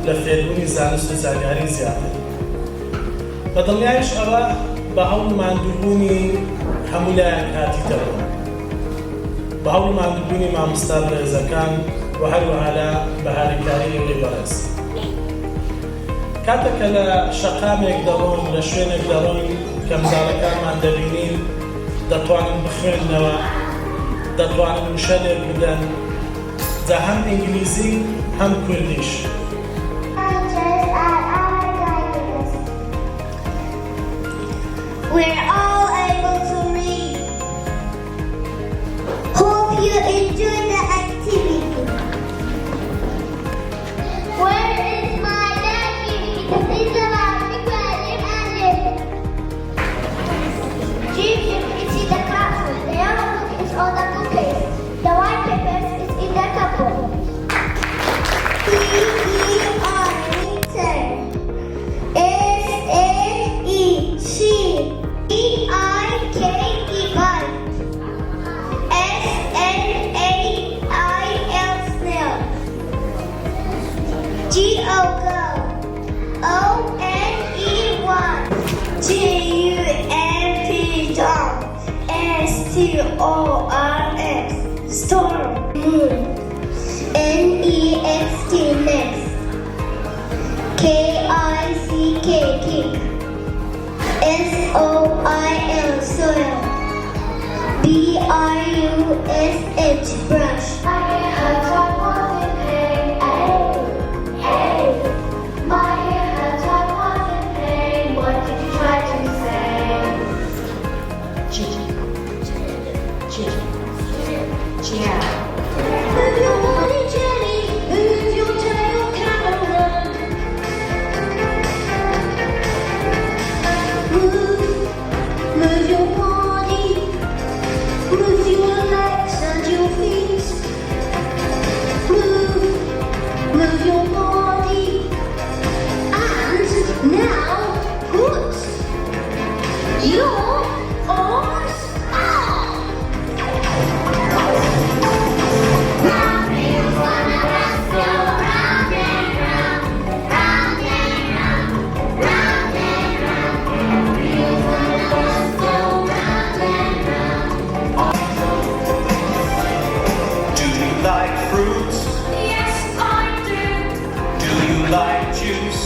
لە فێربوونی زانست و زانیاری زیاتر. بە دڵنیایش ئەوە بە هەوڵ ماندووبوونی هەموو لایەن کاتیتەوە، بە هەوڵ ماندووبوونی مامۆستا بەڕێزەکان و هەروەها لە بەهارەکاری ئێوەی بەڕێز. کاتێککە لە شەقامێک دەڕۆن لە شوێنێک دەڕۆن کە منداڵەکانمان دەبینین دەتوانن بخوێننەوە، دەتوانن وشە لێ بدەن، جا هەم ئینگلیزی هەم کوردیش. We're all able to read. Hope you enjoy the activity. Where is my nephew? He's about to graduate and Chief, you can see the classroom. The yellow book is on the bookcase. The white paper is in the cupboard. G-O go, O-N-E-1, G-U-M-P dog, S-T-O-R-X, storm, moon, N-E-X-T next, K-I-C-K kick, S-O-I-L soil, B-R-U-S-H brush. Like fruits? Yes, I do. Do you like juice?